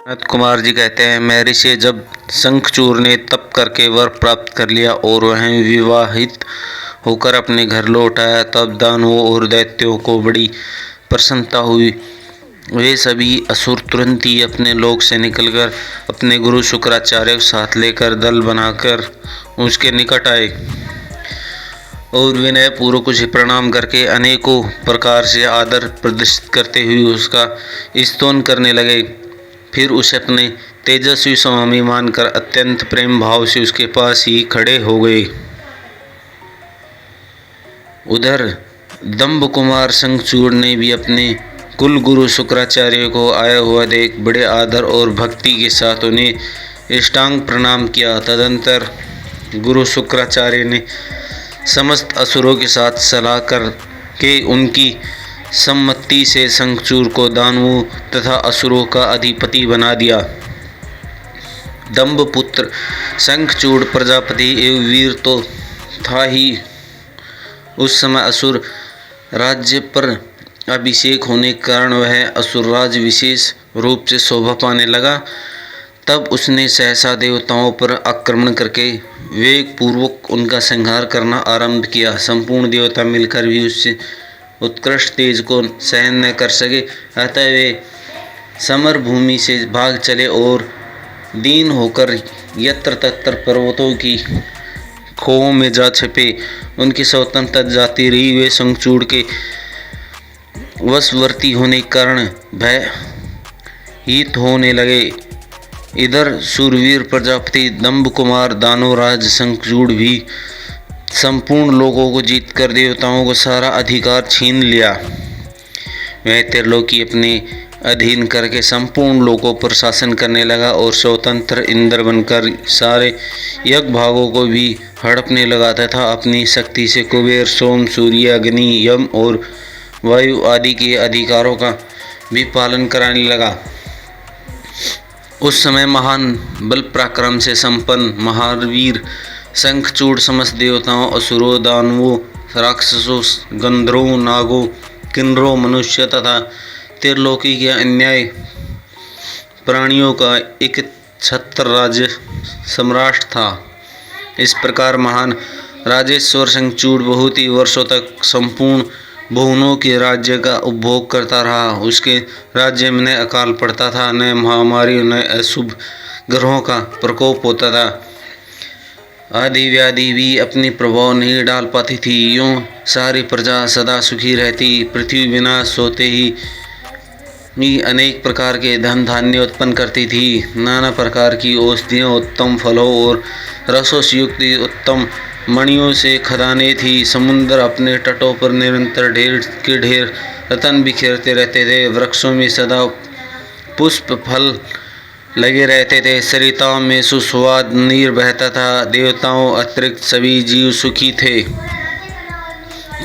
सनत कुमार जी कहते हैं, महर्षि से जब शंखचूड़ ने तप करके वर प्राप्त कर लिया और वह विवाहित होकर अपने घर लौट आया, तब दानवों और दैत्यों को बड़ी प्रसन्नता हुई। वे सभी असुर तुरंत ही अपने लोक से निकलकर अपने गुरु शुक्राचार्य को साथ लेकर दल बनाकर उसके निकट आए और विनय पूर्वक उसे प्रणाम करके अनेकों प्रकार से आदर प्रदर्शित करते हुए उसका स्तोत्र करने लगे। फिर उसे अपने तेजस्वी स्वामी मानकर अत्यंत प्रेम भाव से उसके पास ही खड़े हो गए। उधर दंभ कुमार शंखचूड़ ने भी अपने कुल गुरु शुक्राचार्य को आया हुआ देख बड़े आदर और भक्ति के साथ उन्हें साष्टांग प्रणाम किया। तदंतर गुरु शुक्राचार्य ने समस्त असुरों के साथ सलाह करके उनकी सम्मति से शंखचूड़ को दानवों तथा असुरों का अधिपति बना दिया। दंभपुत्र शंखचूड़ प्रजापति एवं वीर तो था ही। उस समय असुर राज्य पर अभिषेक होने के कारण वह असुरराज विशेष रूप से शोभा पाने लगा। तब उसने सहसा देवताओं पर आक्रमण करके वेग पूर्वक उनका संहार करना आरंभ किया। संपूर्ण देवता मिलकर भी उससे उत्कृष्ट तेज को सहन न कर सके, अतः वे समर भूमि से भाग चले और दीन होकर यत्र तत्र पर्वतों की खोहों में जा छिपे। उनकी स्वतंत्रता जाती रही। वे शंखचूड़ के वशवर्ती होने के कारण भयभीत होने लगे। इधर शूरवीर प्रजापति दंभ कुमार दानवराज शंखचूड़ भी संपूर्ण लोगों को जीतकर देवताओं को सारा अधिकार छीन लिया। वह त्रिलोकी अपने अधीन करके संपूर्ण लोगों पर शासन करने लगा और स्वतंत्र इंद्र बनकर सारे यज्ञ भागों को भी हड़पने लगा तथा अपनी शक्ति से कुबेर, सोम, सूर्य, अग्नि, यम और वायु आदि के अधिकारों का भी पालन कराने लगा। उस समय महान बल पराक्रम से संपन्न महावीर शंखचूड़ समस्त देवताओं, असुरों, दानवों, राक्षसों, गंधर्वों, नागों, किन्नरों, मनुष्य तथा त्रिलोकी के अन्याय प्राणियों का एक छत्र राज्य सम्राट था। इस प्रकार महान राजेश्वर शंखचूड़ बहुत ही वर्षों तक संपूर्ण भुवनों के राज्य का उपभोग करता रहा। उसके राज्य में न अकाल पड़ता था, न महामारी, न अशुभ ग्रहों का प्रकोप होता था। आदि व्याधि भी अपनी प्रभाव नहीं डाल पाती थी। यूँ सारी प्रजा सदा सुखी रहती। पृथ्वी विनाश होते ही अनेक प्रकार के धन धान्य उत्पन्न करती थी। नाना प्रकार की औषधियाँ, उत्तम फलों और रसों से युक्त उत्तम मणियों से खदानें थी। समुद्र अपने तटों पर निरंतर ढेर के ढेर रत्न बिखेरते रहते थे। वृक्षों में सदा पुष्प फल लगे रहते थे। सरिताओं में सुस्वाद नीर बहता था। देवताओं अतिरिक्त सभी जीव सुखी थे।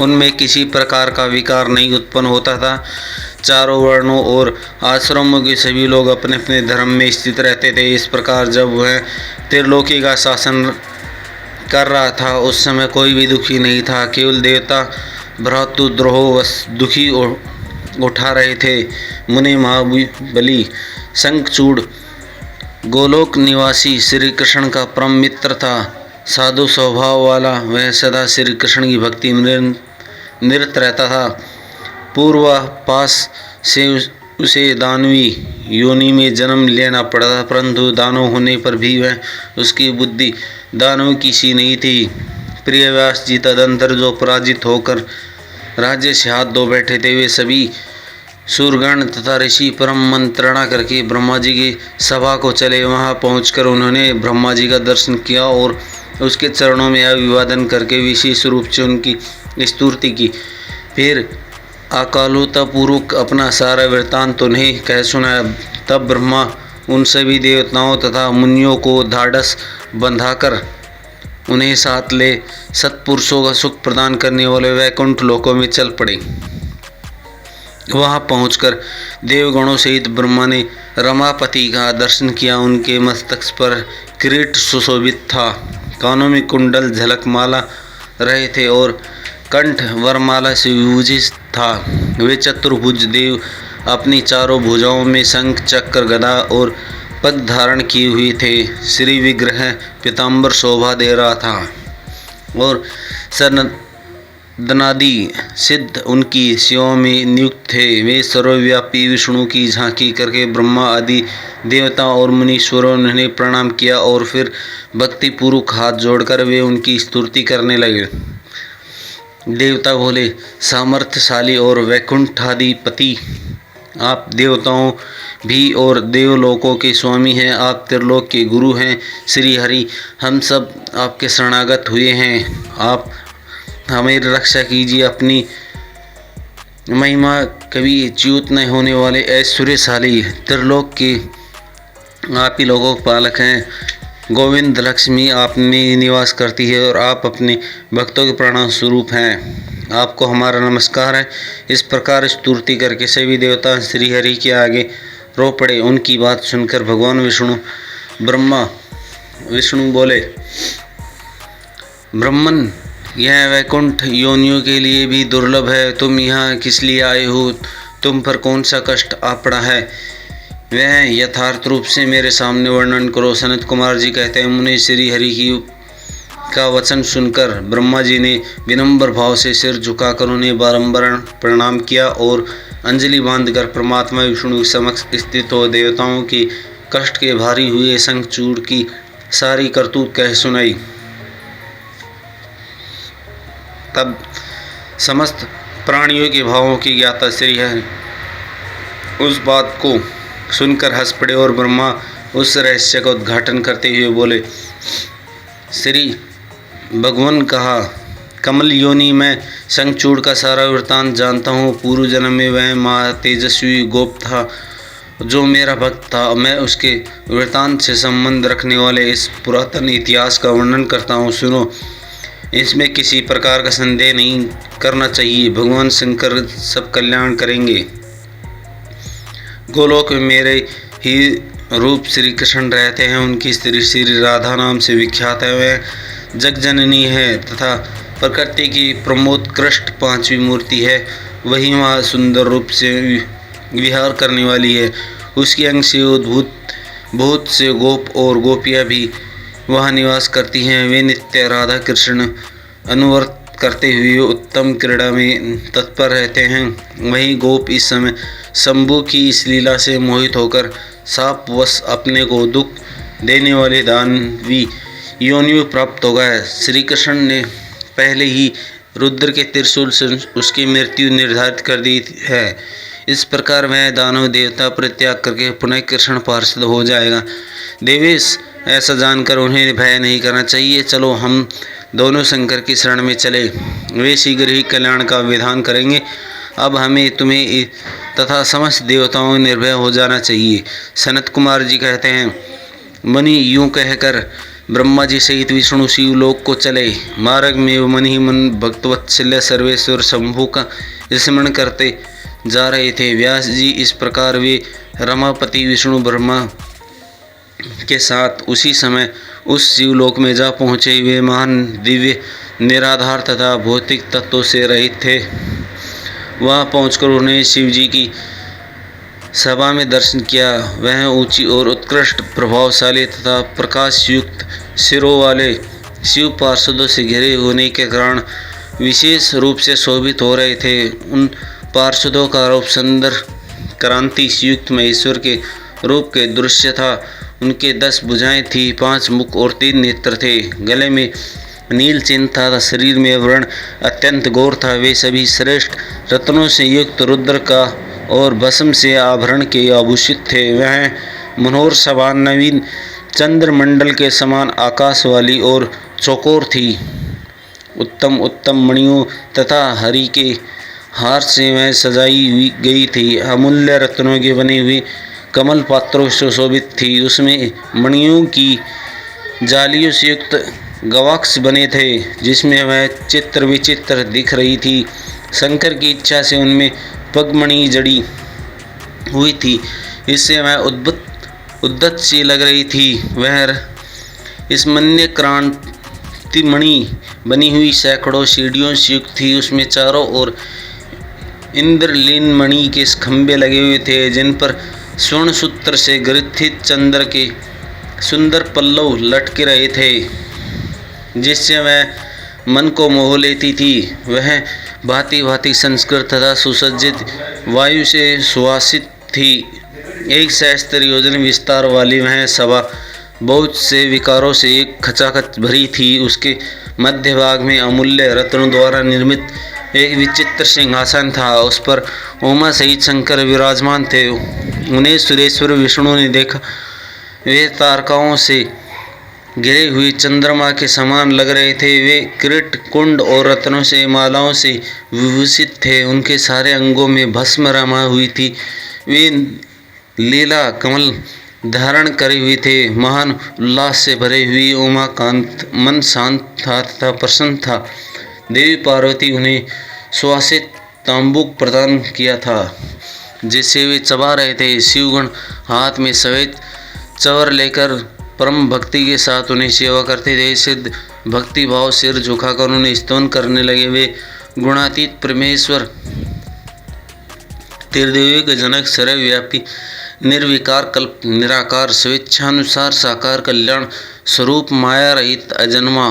उनमें किसी प्रकार का विकार नहीं उत्पन्न होता था। चारों वर्णों और आश्रमों के सभी लोग अपने अपने धर्म में स्थित रहते थे। इस प्रकार जब वह त्रिलोकी का शासन कर रहा था, उस समय कोई भी दुखी नहीं था। केवल देवता भ्रातृद्रोह दुखी उठा रहे थे। मुनि महाबली शंखचूड़ गोलोक निवासी श्री कृष्ण का परम मित्र था। साधु स्वभाव वाला वह सदा श्री कृष्ण की भक्ति में निरत रहता था। पूर्वापास से उसे दानवी योनि में जन्म लेना पड़ा था, परंतु दानव होने पर भी वह उसकी बुद्धि दानव की सी नहीं थी। प्रिय व्यास जी तदंतर जो पराजित होकर राज्य से हाथ धो बैठे थे, वे सभी सूरगण तथा ऋषि परम मंत्रणा करके ब्रह्मा जी की सभा को चले। वहां पहुंचकर उन्होंने ब्रह्मा जी का दर्शन किया और उसके चरणों में अभिवादन करके विशेष रूप से उनकी स्तुति की। फिर अकालुतापूर्वक अपना सारा वृत्तांत उन्हें कह सुनाया। तब ब्रह्मा उन सभी देवताओं तथा मुनियों को ढाढ़स बंधाकर उन्हें साथ ले सत्पुरुषों का सुख प्रदान करने वाले वैकुंठ लोकों में चल पड़े। वहां पहुंचकर देवगणों सहित ब्रह्मा ने रमापति का दर्शन किया। उनके मस्तक पर किरीट सुशोभित था, कानों में कुंडल झलकमाला रहे थे और कंठ वरमाला से विभूषित था। वे चतुर्भुज देव अपनी चारों भुजाओं में शंख चक्र गदा और पद धारण किए हुए थे। श्री विग्रह पीताम्बर शोभा दे रहा था और सनदनादि सिद्ध उनकी सेवा में नियुक्त थे। वे सर्वव्यापी विष्णु की झांकी करके ब्रह्मा आदि देवता और मुनीश्वरों ने उन्हें प्रणाम किया और फिर भक्तिपूर्वक हाथ जोड़कर वे उनकी स्तुति करने लगे। देवता बोले, सामर्थ्यशाली और वैकुंठाधिपति, आप देवताओं भी और देवलोकों के स्वामी हैं, आप त्रिलोक के गुरु हैं। श्री हरि, हम सब आपके शरणागत हुए हैं, आप हमारी रक्षा कीजिए। अपनी महिमा कभी च्युत न होने वाले ऐश्वर्यशाली त्रिलोक के आप ही लोगों के पालक हैं। गोविंद लक्ष्मी आप में निवास करती है और आप अपने भक्तों के प्राण स्वरूप हैं, आपको हमारा नमस्कार है। इस प्रकार स्तुति करके सभी देवता श्री हरि के आगे रो पड़े। उनकी बात सुनकर भगवान विष्णु बोले, ब्रह्मन, यह वैकुंठ योनियों के लिए भी दुर्लभ है। तुम यहाँ किस लिए आए हो? तुम पर कौन सा कष्ट आ पड़ा है? वह यथार्थ रूप से मेरे सामने वर्णन करो। सनत कुमार जी कहते हैं, मुनि श्री हरि का वचन सुनकर ब्रह्मा जी ने विनम्र भाव से सिर झुकाकर उन्हें बारंबार प्रणाम किया और अंजलि बांधकर परमात्मा विष्णु के समक्ष स्थित हो देवताओं के कष्ट के भारी हुए शंखचूड़ की सारी करतूत कह सुनाई। तब समस्त प्राणियों के भावों की ज्ञाता श्री हरि उस बात को सुनकर हंस पड़े और ब्रह्मा उस रहस्य का उद्घाटन करते हुए बोले, श्री भगवान कहा, कमल योनि में शंखचूड़ का सारा वृत्तांत जानता हूँ। पूर्व जन्म में वह महा तेजस्वी गोप था जो मेरा भक्त था। मैं उसके वृत्तांत से संबंध रखने वाले इस पुरातन इतिहास का वर्णन करता हूँ, सुनो। इसमें किसी प्रकार का संदेह नहीं करना चाहिए। भगवान शंकर सब कल्याण करेंगे। गोलोक में मेरे ही रूप श्री कृष्ण रहते हैं। उनकी स्त्री श्री राधा नाम से विख्यात है। वह जगजननी है तथा प्रकृति की प्रमोदकृष्ट पांचवी मूर्ति है। वही वहाँ सुंदर रूप से विहार करने वाली है। उसकी अंग से उद्भूत बहुत से गोप और गोपियाँ भी वहाँ निवास करती हैं। वे नित्य राधा कृष्ण अनुवर्त करते हुए उत्तम क्रीड़ा में तत्पर रहते हैं। वही गोप इस समय शंभु की इस लीला से मोहित होकर शापवश अपने को दुख देने वाले दानवी योनि में प्राप्त हो गए। श्री कृष्ण ने पहले ही रुद्र के त्रिशूल से उसकी मृत्यु निर्धारित कर दी है। इस प्रकार वह दानव देवता परित्याग करके पुनः कृष्ण पार्षद हो जाएगा। देवेश, ऐसा जानकर उन्हें भय नहीं करना चाहिए। चलो हम दोनों शंकर की शरण में चले, वे शीघ्र ही कल्याण का विधान करेंगे। अब हमें तुम्हें तथा समस्त देवताओं निर्भय हो जाना चाहिए। सनत कुमार जी कहते हैं, मुनि यूं कहकर ब्रह्मा जी सहित विष्णु शिव लोक को चले। मार्ग में मन ही मन भक्तवत्सल्य सर्वेश्वर शंभु का स्मरण करते जा रहे थे। व्यास जी इस प्रकार वे रमापति विष्णु ब्रह्मा के साथ उसी समय उस शिवलोक में जा पहुँचे। वे महान दिव्य निराधार तथा भौतिक तत्वों से रहित थे। वहाँ पहुंचकर उन्हें शिव जी की सभा में दर्शन किया। वह ऊंची और उत्कृष्ट प्रभावशाली तथा प्रकाश युक्त सिरों वाले शिव पार्षदों से घिरे होने के कारण विशेष रूप से शोभित हो रहे थे। उन पार्षदों का रूप सुंदर क्रांति युक्त महेश्वर के रूप के दृश्य था। उनके 10 भुजाएं थी, 5 मुख और 3 नेत्र थे। गले में नील चिन्ह था। शरीर में वर्ण अत्यंत गौर था। वे सभी श्रेष्ठ रत्नों से युक्त रुद्र का और भस्म से आभरण के आभूषित थे। वह मनोहर समान नवीन चंद्रमंडल के समान आकाश वाली और चौकोर थी। उत्तम उत्तम मणियों तथा हरि के हार से वह सजाई गई थी। अमूल्य रत्नों के बने हुए कमल पात्रों से सुशोभित थी। उसमें मणियों की जालियों से युक्त गवाक्ष बने थे, जिसमें वह चित्र विचित्र दिख रही थी। शंकर की इच्छा से उनमें पगमणि जड़ी हुई थी, इससे वह उद्दत सी लग रही थी। वह स्मन्य क्रांतिमणि बनी हुई सैकड़ों सीढ़ियों से युक्त थी। उसमें चारों ओर इंद्रलीन मणि के खंभे लगे हुए थे जिन पर स्वर्ण सूत्र से ग्रथित चंद्र के सुंदर पल्लव लटके रहे थे, जिससे वह मन को मोह लेती थी। वह भांति भांति संस्कृत तथा सुसज्जित वायु से सुवासित थी। एक सहस्त्र योजन विस्तार वाली वह सभा बहुत से विकारों से एक खचाखच भरी थी। उसके मध्य भाग में अमूल्य रत्नों द्वारा निर्मित एक विचित्र सिंहासन था। उस पर उमा सहित शंकर विराजमान थे। उन्हें सुरेश्वर विष्णु ने देखा। वे तारकाओं से घिरे हुए चंद्रमा के समान लग रहे थे। वे किरीट, कुंड और रत्नों से मालाओं से विभूषित थे। उनके सारे अंगों में भस्म रमा हुई थी। वे लीला कमल धारण करे हुए थे। महान उल्लास से भरे हुई उमाकांत मन शांत था तथा प्रसन्न था। देवी पार्वती उन्हें सुवासित तांबूक प्रदान किया था जिसे वे चबा रहे थे। शिवगण हाथ में सफेद चवर लेकर परम भक्ति के साथ उन्हें सेवा करते थे। सिद्ध भक्ति भाव सिर झुकाकर उन्हें स्तवन करने लगे। वे गुणातीत परमेश्वर, त्रिदेवी के जनक, सर्वव्यापी, निर्विकार, कल्प निराकार, स्वेच्छानुसार साकार, कल्याण स्वरूप, माया रहित, अजन्मा,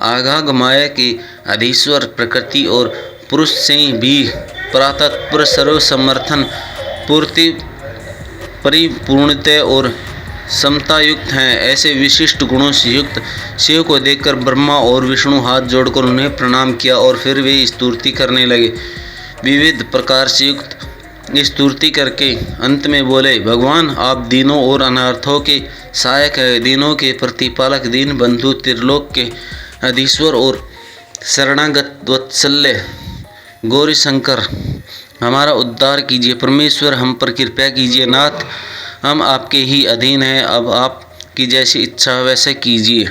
आगाग माया के अधीश्वर, प्रकृति और पुरुष से भी परातत्पर, सर्व समर्थन, पूर्ति, परिपूर्णता और समता युक्त हैं। ऐसे विशिष्ट गुणों से युक्त शिव को देखकर ब्रह्मा और विष्णु हाथ जोड़कर उन्हें प्रणाम किया और फिर वे स्तुति करने लगे। विविध प्रकार से युक्त स्तुति करके अंत में बोले, भगवान आप दीनों और अनार्थों के सहायक हैं, दीनों के प्रतिपालक, दीन बंधु, त्रिलोक के अधीश्वर और शरणागत वत्सल्य गौरी शंकर, हमारा उद्धार कीजिए। परमेश्वर हम पर कृपा कीजिए। नाथ हम आपके ही अधीन हैं, अब आपकी जैसी इच्छा वैसे कीजिए।